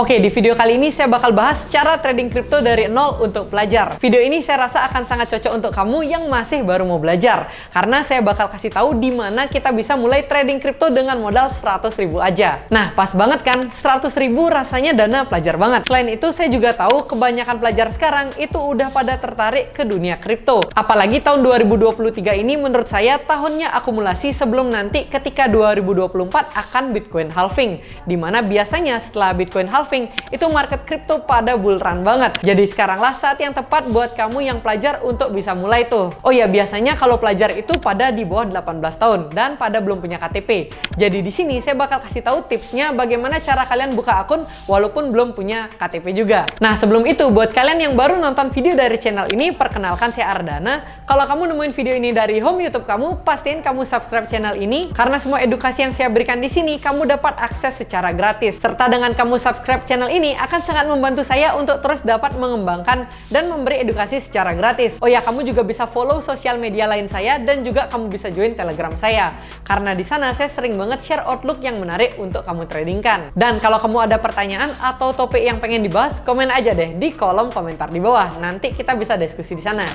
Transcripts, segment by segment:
Oke, di video kali ini saya bakal bahas cara trading kripto dari nol untuk pelajar. Video ini saya rasa akan sangat cocok untuk kamu yang masih baru mau belajar. Karena saya bakal kasih tahu di mana kita bisa mulai trading kripto dengan modal 100.000 aja. Nah, pas banget kan? 100.000 rasanya dana pelajar banget. Selain itu, saya juga tahu kebanyakan pelajar sekarang itu udah pada tertarik ke dunia kripto. Apalagi tahun 2023 ini menurut saya tahunnya akumulasi sebelum nanti ketika 2024 akan Bitcoin halving. Dimana biasanya setelah Bitcoin halving itu market kripto pada bull run banget. Jadi sekaranglah saat yang tepat buat kamu yang pelajar untuk bisa mulai tuh. Oh ya, biasanya kalau pelajar itu pada di bawah 18 tahun dan pada belum punya KTP. Jadi di sini saya bakal kasih tahu tipsnya bagaimana cara kalian buka akun walaupun belum punya KTP juga. Nah, sebelum itu buat kalian yang baru nonton video dari channel ini, perkenalkan saya Ardana. Kalau kamu nemuin video ini dari home YouTube kamu, pastiin kamu subscribe channel ini karena semua edukasi yang saya berikan di sini kamu dapat akses secara gratis. Serta dengan kamu subscribe channel ini akan sangat membantu saya untuk terus dapat mengembangkan dan memberi edukasi secara gratis. Oh ya, kamu juga bisa follow sosial media lain saya dan juga kamu bisa join Telegram saya. Karena di sana saya sering banget share outlook yang menarik untuk kamu tradingkan. Dan kalau kamu ada pertanyaan atau topik yang pengen dibahas, komen aja deh di kolom komentar di bawah. Nanti kita bisa diskusi di sana.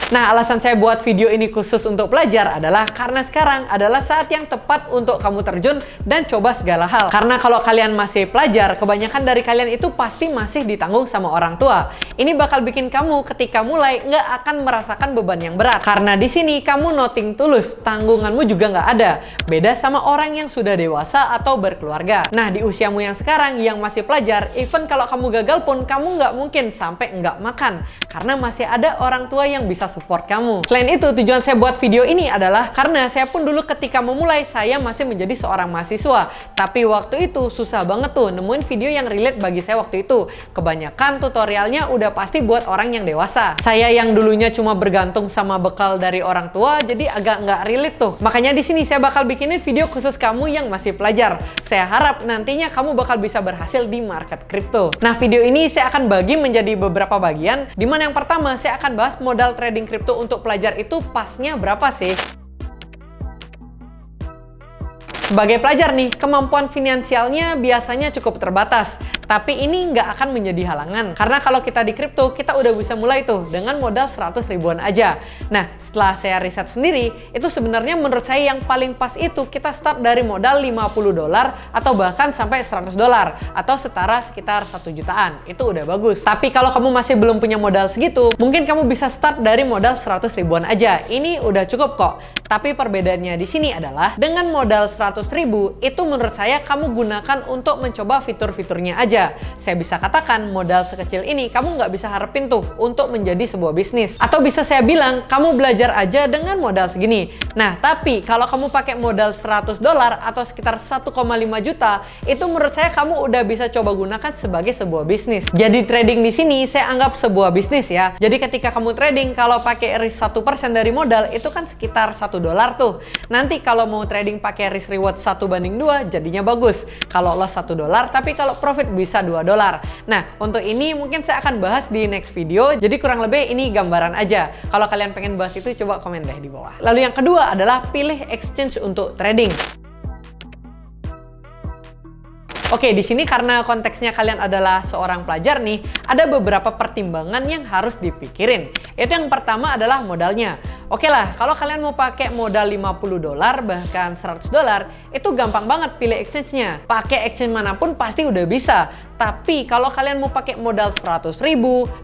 Nah, alasan saya buat video ini khusus untuk pelajar adalah karena sekarang adalah saat yang tepat untuk kamu terjun dan coba segala hal. Karena kalau kalian masih pelajar, kebanyakan dari kalian itu pasti masih ditanggung sama orang tua. Ini bakal bikin kamu ketika mulai nggak akan merasakan beban yang berat. Karena di sini kamu nothing tulus, tanggunganmu juga nggak ada. Beda sama orang yang sudah dewasa atau berkeluarga. Nah, di usiamu yang sekarang yang masih pelajar, even kalau kamu gagal pun kamu nggak mungkin sampai nggak makan. Karena masih ada orang tua yang bisa support kamu. Selain itu, tujuan saya buat video ini adalah karena saya pun dulu ketika memulai saya masih menjadi seorang mahasiswa. Tapi waktu itu susah banget tuh nemuin video yang relate bagi saya waktu itu. Kebanyakan tutorialnya udah pasti buat orang yang dewasa. Saya yang dulunya cuma bergantung sama bekal dari orang tua, jadi agak nggak relate tuh. Makanya di sini saya bakal bikinin video khusus kamu yang masih pelajar. Saya harap nantinya kamu bakal bisa berhasil di market kripto. Nah, video ini saya akan bagi menjadi beberapa bagian, dimana yang pertama saya akan bahas modal trading kripto untuk pelajar itu pasnya berapa sih? Sebagai pelajar nih, kemampuan finansialnya biasanya cukup terbatas. Tapi ini nggak akan menjadi halangan. Karena kalau kita di kripto, kita udah bisa mulai tuh dengan modal 100 ribuan aja. Nah, setelah saya riset sendiri, itu sebenarnya menurut saya yang paling pas itu kita start dari modal $50 atau bahkan sampai $100 atau setara sekitar 1 jutaan. Itu udah bagus. Tapi kalau kamu masih belum punya modal segitu, mungkin kamu bisa start dari modal 100 ribuan aja. Ini udah cukup kok. Tapi perbedaannya di sini adalah dengan modal 100.000 itu menurut saya kamu gunakan untuk mencoba fitur-fiturnya aja. Saya bisa katakan modal sekecil ini kamu nggak bisa harapin tuh untuk menjadi sebuah bisnis. Atau bisa saya bilang kamu belajar aja dengan modal segini. Nah, tapi kalau kamu pakai modal $100 atau sekitar 1,5 juta, itu menurut saya kamu udah bisa coba gunakan sebagai sebuah bisnis. Jadi trading di sini saya anggap sebuah bisnis ya. Jadi ketika kamu trading kalau pakai risk 1% dari modal itu kan sekitar $1 tuh. Nanti kalau mau trading pakai risk reward 1:2 jadinya bagus. Kalau loss $1 tapi kalau profit bisa $2. Nah, untuk ini mungkin saya akan bahas di next video. Jadi kurang lebih ini gambaran aja. Kalau kalian pengen bahas itu coba komen deh di bawah. Lalu yang kedua adalah pilih exchange untuk trading. Oke, di sini karena konteksnya kalian adalah seorang pelajar nih, ada beberapa pertimbangan yang harus dipikirin. Itu yang pertama adalah modalnya. Oke lah, kalau kalian mau pakai modal $50 bahkan $100, itu gampang banget pilih exchange-nya. Pakai exchange manapun pasti udah bisa. Tapi kalau kalian mau pakai modal 100.000,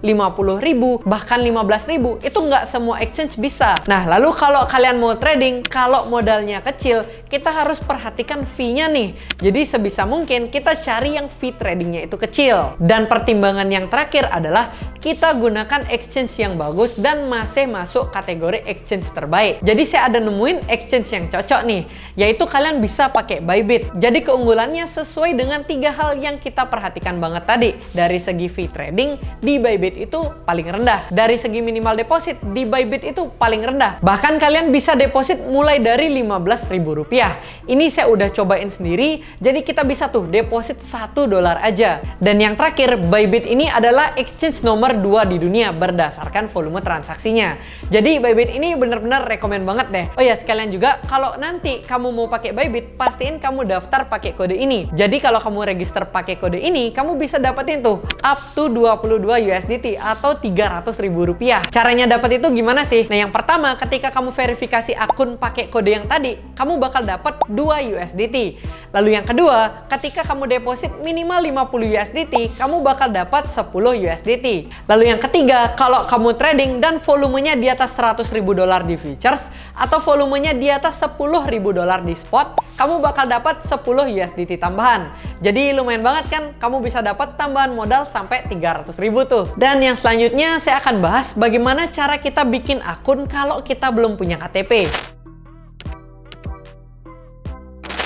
50.000, bahkan 15.000, itu nggak semua exchange bisa. Nah, lalu kalau kalian mau trading, kalau modalnya kecil, kita harus perhatikan fee-nya nih. Jadi sebisa mungkin kita cari yang fee tradingnya itu kecil. Dan pertimbangan yang terakhir adalah kita gunakan exchange yang bagus dan masih masuk kategori exchange terbaik. Jadi saya ada nemuin exchange yang cocok nih, yaitu kalian bisa pakai Bybit. Jadi keunggulannya sesuai dengan 3 hal yang kita perhatikan banget tadi. Dari segi fee trading, di Bybit itu paling rendah. Dari segi minimal deposit, di Bybit itu paling rendah. Bahkan kalian bisa deposit mulai dari Rp15.000. Ini saya udah cobain sendiri, jadi kita bisa tuh deposit $1 aja. Dan yang terakhir, Bybit ini adalah exchange nomor nomor 2 di dunia berdasarkan volume transaksinya. Jadi Bybit ini bener-bener rekomen banget deh. Oh ya, sekalian juga kalau nanti kamu mau pakai Bybit, pastiin kamu daftar pakai kode ini. Jadi kalau kamu register pakai kode ini, kamu bisa dapetin tuh up to 22 USDT atau 300.000 rupiah. Caranya dapat itu gimana sih? Nah, yang pertama, ketika kamu verifikasi akun pakai kode yang tadi, kamu bakal dapat 2 USDT. Lalu yang kedua, ketika kamu deposit minimal 50 USDT, kamu bakal dapat 10 USDT. Lalu yang ketiga, kalau kamu trading dan volumenya di atas 100.000 dolar di futures atau volumenya di atas 10.000 dolar di spot, kamu bakal dapat 10 USDT tambahan. Jadi lumayan banget kan, kamu bisa dapat tambahan modal sampai 300.000 tuh. Dan yang selanjutnya saya akan bahas bagaimana cara kita bikin akun kalau kita belum punya KTP.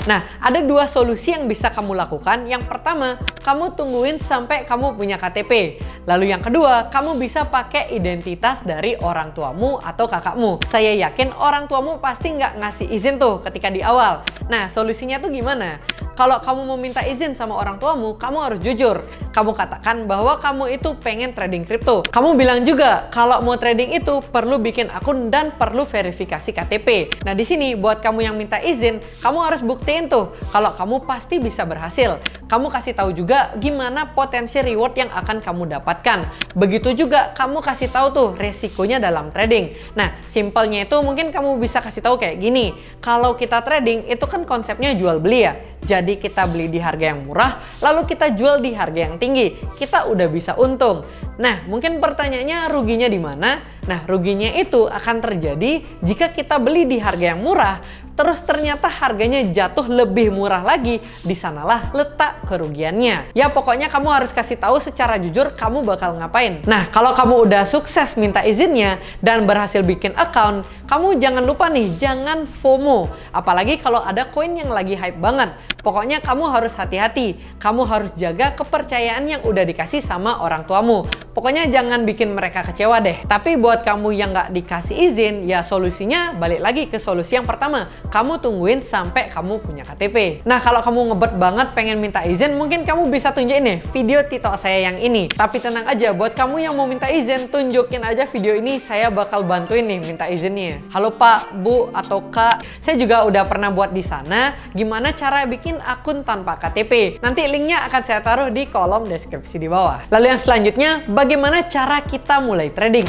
Nah, ada dua solusi yang bisa kamu lakukan. Yang pertama, kamu tungguin sampai kamu punya KTP. Lalu yang kedua, kamu bisa pakai identitas dari orang tuamu atau kakakmu. Saya yakin orang tuamu pasti nggak ngasih izin tuh ketika di awal. Nah, solusinya tuh gimana? Kalau kamu mau minta izin sama orang tuamu, kamu harus jujur. Kamu katakan bahwa kamu itu pengen trading kripto. Kamu bilang juga kalau mau trading itu perlu bikin akun dan perlu verifikasi KTP. Nah, di sini buat kamu yang minta izin, kamu harus buktiin tuh kalau kamu pasti bisa berhasil. Kamu kasih tahu juga gimana potensi reward yang akan kamu dapatkan. Begitu juga kamu kasih tahu tuh resikonya dalam trading. Nah, simpelnya itu mungkin kamu bisa kasih tahu kayak gini. Kalau kita trading itu kan konsepnya jual beli ya. Jadi kita beli di harga yang murah, lalu kita jual di harga yang tinggi. Kita udah bisa untung. Nah, mungkin pertanyaannya ruginya di mana? Nah, ruginya itu akan terjadi jika kita beli di harga yang murah, terus ternyata harganya jatuh lebih murah lagi, di sanalah letak kerugiannya. Ya pokoknya kamu harus kasih tahu secara jujur kamu bakal ngapain. Nah, kalau kamu udah sukses minta izinnya dan berhasil bikin account, kamu jangan lupa nih, jangan FOMO. Apalagi kalau ada koin yang lagi hype banget. Pokoknya kamu harus hati-hati. Kamu harus jaga kepercayaan yang udah dikasih sama orang tuamu. Pokoknya jangan bikin mereka kecewa deh. Tapi buat kamu yang nggak dikasih izin, ya solusinya balik lagi ke solusi yang pertama. Kamu tungguin sampai kamu punya KTP. Nah, kalau kamu ngebet banget pengen minta izin, mungkin kamu bisa tunjukin nih video TikTok saya yang ini. Tapi tenang aja, buat kamu yang mau minta izin, tunjukin aja video ini, saya bakal bantuin nih minta izinnya. Halo Pak, Bu, atau Kak, saya juga udah pernah buat di sana gimana cara bikin akun tanpa KTP. Nanti linknya akan saya taruh di kolom deskripsi di bawah. Lalu yang selanjutnya, bagaimana cara kita mulai trading?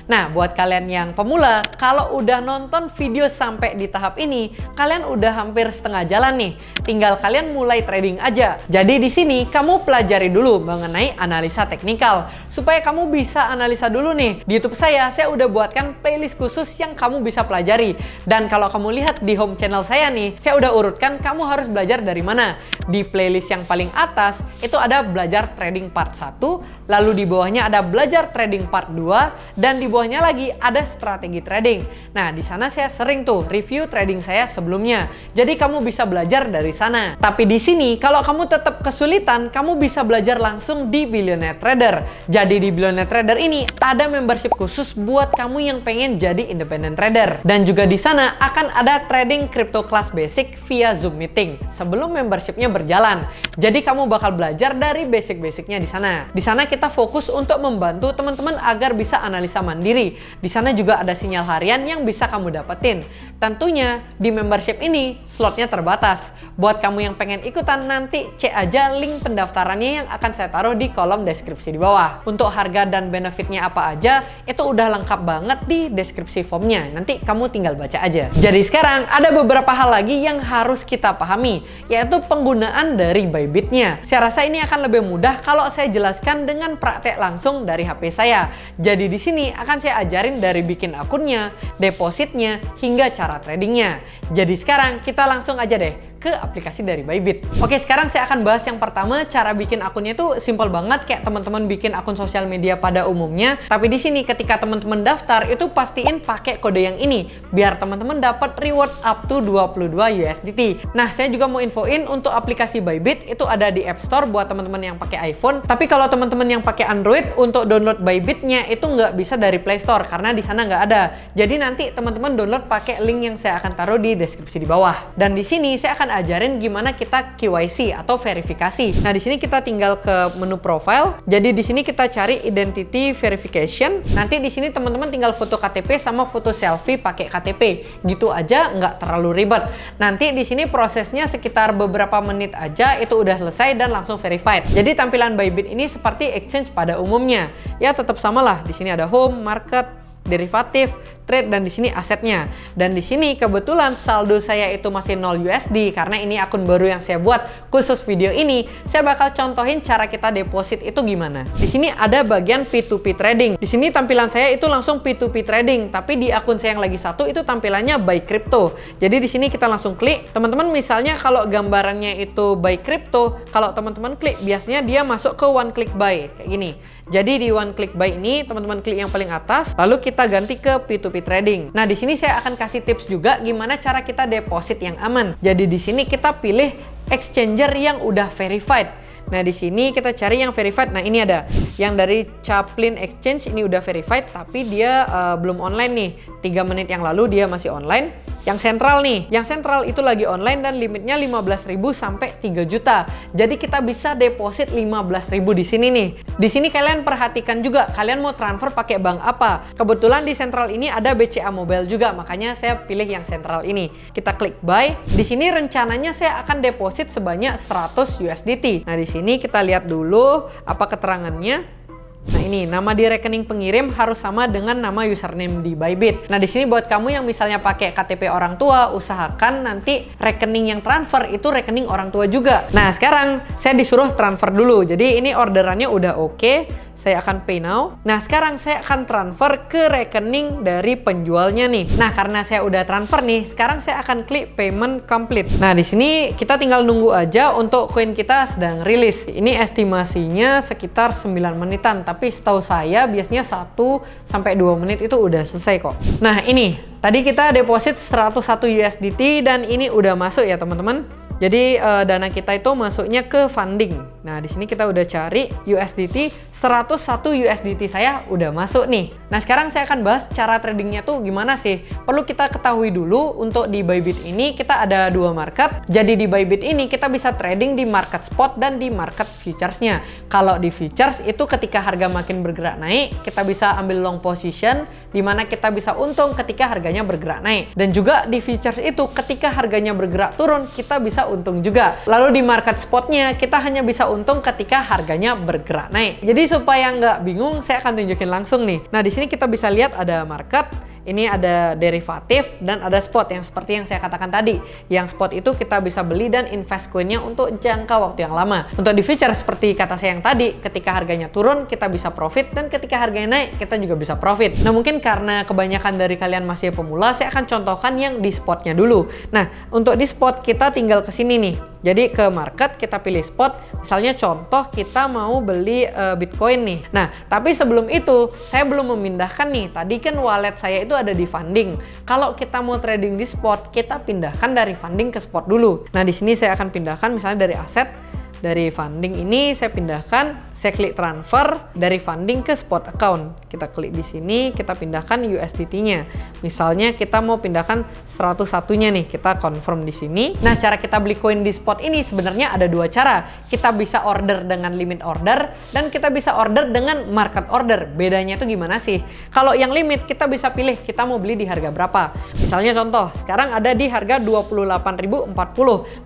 Nah, buat kalian yang pemula, kalau udah nonton video sampai di tahap ini, kalian udah hampir setengah jalan nih. Tinggal kalian mulai trading aja. Jadi di sini kamu pelajari dulu mengenai analisa teknikal supaya kamu bisa analisa dulu nih. Di YouTube saya udah buatkan playlist khusus yang kamu bisa pelajari. Dan kalau kamu lihat di home channel saya nih, saya udah urutkan kamu harus belajar dari mana. Di playlist yang paling atas itu ada belajar trading part 1, lalu di bawahnya ada belajar trading part 2, dan di bawahnya lagi ada strategi trading. Nah, di sana saya sering tuh review trading saya sebelumnya. Jadi kamu bisa belajar dari sana. Tapi di sini kalau kamu tetap kesulitan, kamu bisa belajar langsung di Billionaire Trader. Jadi di Billionaire Trader ini ada membership khusus buat kamu yang pengen jadi independent trader. Dan juga di sana akan ada trading crypto class basic via Zoom meeting sebelum membershipnya berjalan. Jadi kamu bakal belajar dari basic-basicnya di sana. Di sana kita fokus untuk membantu teman-teman agar bisa analisa mandiri. Di sana juga ada sinyal harian yang bisa kamu dapetin. Tentunya di membership ini slotnya terbatas. Buat kamu yang pengen ikutan, nanti cek aja link pendaftarannya yang akan saya taruh di kolom deskripsi di bawah. Untuk harga dan benefitnya apa aja, itu udah lengkap banget di deskripsi formnya. Nanti kamu tinggal baca aja. Jadi sekarang ada beberapa hal lagi yang harus kita pahami, yaitu penggunaan dari Bybitnya. Saya rasa ini akan lebih mudah kalau saya jelaskan dengan praktek langsung dari HP saya. Jadi di sini akan saya ajarin dari bikin akunnya, depositnya, hingga cara tradingnya. Jadi sekarang kita langsung aja deh ke aplikasi dari Bybit. Oke, sekarang saya akan bahas yang pertama, cara bikin akunnya itu simple banget kayak teman-teman bikin akun sosial media pada umumnya. Tapi di sini ketika teman-teman daftar itu pastiin pakai kode yang ini biar teman-teman dapat reward up to 22 USDT. Nah, saya juga mau infoin untuk aplikasi Bybit itu ada di App Store buat teman-teman yang pakai iPhone. Tapi kalau teman-teman yang pakai Android untuk download Bybitnya itu nggak bisa dari Play Store karena di sana nggak ada. Jadi nanti teman-teman download pakai link yang saya akan taruh di deskripsi di bawah. Dan di sini saya akan ajarin gimana kita KYC atau verifikasi. Nah, di sini kita tinggal ke menu profile. Jadi di sini kita cari identity verification. Nanti di sini teman-teman tinggal foto KTP sama foto selfie pakai KTP. Gitu aja, nggak terlalu ribet. Nanti di sini prosesnya sekitar beberapa menit aja itu udah selesai dan langsung verified. Jadi tampilan Bybit ini seperti exchange pada umumnya. Ya tetap sama lah. Di sini ada home, market, derivatif, trade, dan di sini asetnya. Dan di sini kebetulan saldo saya itu masih 0 USD karena ini akun baru yang saya buat khusus video ini. Saya bakal contohin cara kita deposit itu gimana. Di sini ada bagian P2P trading. Di sini tampilan saya itu langsung P2P trading, tapi di akun saya yang lagi satu itu tampilannya buy crypto. Jadi di sini kita langsung klik. Teman-teman misalnya kalau gambarannya itu buy crypto, kalau teman-teman klik biasanya dia masuk ke one click buy kayak gini. Jadi di one click buy ini teman-teman klik yang paling atas, lalu kita ganti ke P2P trading. Nah, di sini saya akan kasih tips juga gimana cara kita deposit yang aman. Jadi di sini kita pilih exchanger yang udah verified. Nah, di sini kita cari yang verified. Nah, ini ada yang dari Chaplin Exchange, ini udah verified tapi dia belum online nih. 3 menit yang lalu dia masih online. Yang sentral nih, yang sentral itu lagi online dan limitnya 15.000 sampai 3 juta. Jadi kita bisa deposit 15.000 di sini nih. Di sini kalian perhatikan juga, kalian mau transfer pakai bank apa. Kebetulan di sentral ini ada BCA Mobile juga, makanya saya pilih yang sentral ini. Kita klik buy. Di sini rencananya saya akan deposit sebanyak 100 USDT. Nah, di sini kita lihat dulu apa keterangannya. Nah, ini nama di rekening pengirim harus sama dengan nama username di Bybit. Nah, di sini buat kamu yang misalnya pakai KTP orang tua, usahakan nanti rekening yang transfer itu rekening orang tua juga. Nah, sekarang saya disuruh transfer dulu. Jadi ini orderannya udah oke. Saya akan pay now. Nah, sekarang saya akan transfer ke rekening dari penjualnya nih. Nah, karena saya udah transfer nih, sekarang saya akan klik payment complete. Nah, di sini kita tinggal nunggu aja untuk koin kita sedang rilis. Ini estimasinya sekitar 9 menitan, tapi setahu saya biasanya 1 sampai 2 menit itu udah selesai kok. Nah, ini tadi kita deposit 101 USDT dan ini udah masuk ya, teman-teman. Jadi dana kita itu masuknya ke funding. Nah, di sini kita udah cari USDT, 101 USDT saya udah masuk nih. Nah, sekarang saya akan bahas cara tradingnya tuh gimana sih. Perlu kita ketahui dulu untuk di Bybit ini kita ada 2 market. Jadi di Bybit ini kita bisa trading di market spot dan di market futures-nya. Kalau di futures itu ketika harga makin bergerak naik, kita bisa ambil long position di mana kita bisa untung ketika harganya bergerak naik. Dan juga di futures itu ketika harganya bergerak turun, kita bisa untung juga. Lalu di market spotnya kita hanya bisa untung ketika harganya bergerak naik. Jadi supaya nggak bingung, saya akan tunjukin langsung nih. Nah, di sini kita bisa lihat ada market, ini ada derivatif, dan ada spot yang seperti yang saya katakan tadi. Yang spot itu kita bisa beli dan invest koinnya untuk jangka waktu yang lama. Untuk di future seperti kata saya yang tadi, ketika harganya turun kita bisa profit, dan ketika harganya naik kita juga bisa profit. Nah, mungkin karena kebanyakan dari kalian masih pemula, saya akan contohkan yang di spotnya dulu. Nah, untuk di spot kita tinggal ke sini nih. Jadi ke market kita pilih spot, misalnya contoh kita mau beli Bitcoin nih. Nah, tapi sebelum itu saya belum memindahkan nih. Tadi kan wallet saya itu ada di funding. Kalau kita mau trading di spot, kita pindahkan dari funding ke spot dulu. Nah, di sini saya akan pindahkan misalnya dari aset. Dari funding ini saya pindahkan, saya klik transfer dari funding ke spot account. Kita klik di sini, kita pindahkan USDT-nya. Misalnya kita mau pindahkan 101-nya nih, kita confirm di sini. Nah, cara kita beli koin di spot ini sebenarnya ada 2 cara. Kita bisa order dengan limit order dan kita bisa order dengan market order. Bedanya itu gimana sih? Kalau yang limit kita bisa pilih kita mau beli di harga berapa. Misalnya contoh, sekarang ada di harga 28.040.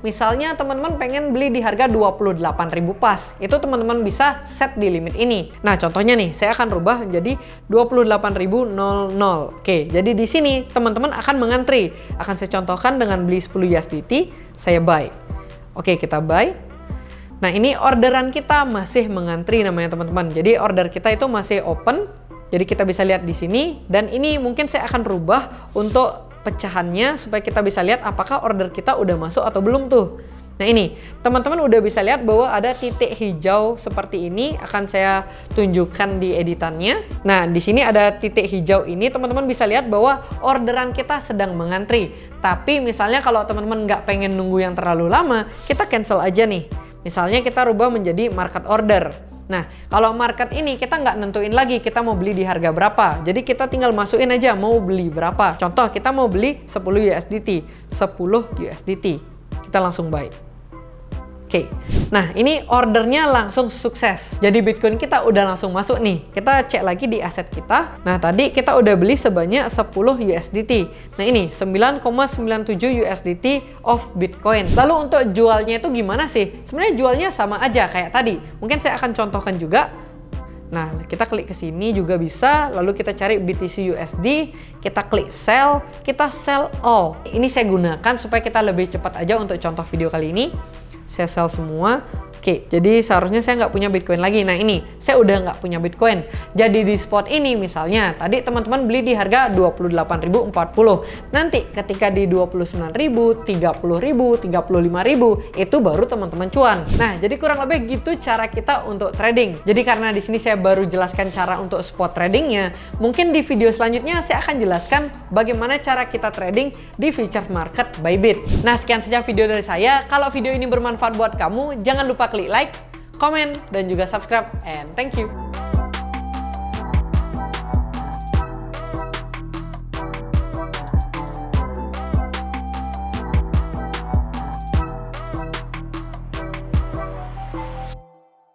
Misalnya teman-teman pengen beli di harga 28.000 pas. Itu teman-teman bisa set di limit ini. Nah, contohnya nih, saya akan rubah menjadi 28.000. Oke, jadi di sini teman-teman akan mengantri. Akan saya contohkan dengan beli 10 USDT, saya buy. Oke, kita buy. Nah, ini orderan kita masih mengantri namanya teman-teman. Jadi order kita itu masih open. Jadi kita bisa lihat di sini, dan ini mungkin saya akan rubah untuk pecahannya supaya kita bisa lihat apakah order kita udah masuk atau belum tuh. Nah, ini teman-teman udah bisa lihat bahwa ada titik hijau seperti ini, akan saya tunjukkan di editannya. Nah, di sini ada titik hijau ini, teman-teman bisa lihat bahwa orderan kita sedang mengantri. Tapi misalnya kalau teman-teman nggak pengen nunggu yang terlalu lama, kita cancel aja nih. Misalnya kita rubah menjadi market order. Nah, kalau market ini kita nggak nentuin lagi kita mau beli di harga berapa. Jadi kita tinggal masukin aja mau beli berapa. Contoh kita mau beli 10 USDT. 10 USDT. Kita langsung buy. Oke, nah ini ordernya langsung sukses. Jadi Bitcoin kita udah langsung masuk nih. Kita cek lagi di aset kita. Nah tadi kita udah beli sebanyak 10 USDT. Nah ini 9,97 USDT of Bitcoin. Lalu untuk jualnya itu gimana sih? Sebenarnya jualnya sama aja kayak tadi. Mungkin saya akan contohkan juga. Nah, kita klik ke sini juga bisa, lalu kita cari BTC USD, kita klik sell, kita sell all. Ini saya gunakan supaya kita lebih cepat aja untuk contoh video kali ini. Saya sell semua. Oke, jadi seharusnya saya nggak punya Bitcoin lagi. Nah ini, saya udah nggak punya Bitcoin. Jadi di spot ini misalnya, tadi teman-teman beli di harga 28.040. Nanti ketika di 29.000, 30.000, 35.000, itu baru teman-teman cuan. Nah, jadi kurang lebih gitu cara kita untuk trading. Jadi karena di sini saya baru jelaskan cara untuk spot tradingnya, mungkin di video selanjutnya saya akan jelaskan bagaimana cara kita trading di future market Bybit. Nah, sekian saja video dari saya. Kalau video ini bermanfaat buat kamu, jangan lupa klik like, komen, dan juga subscribe. And thank you.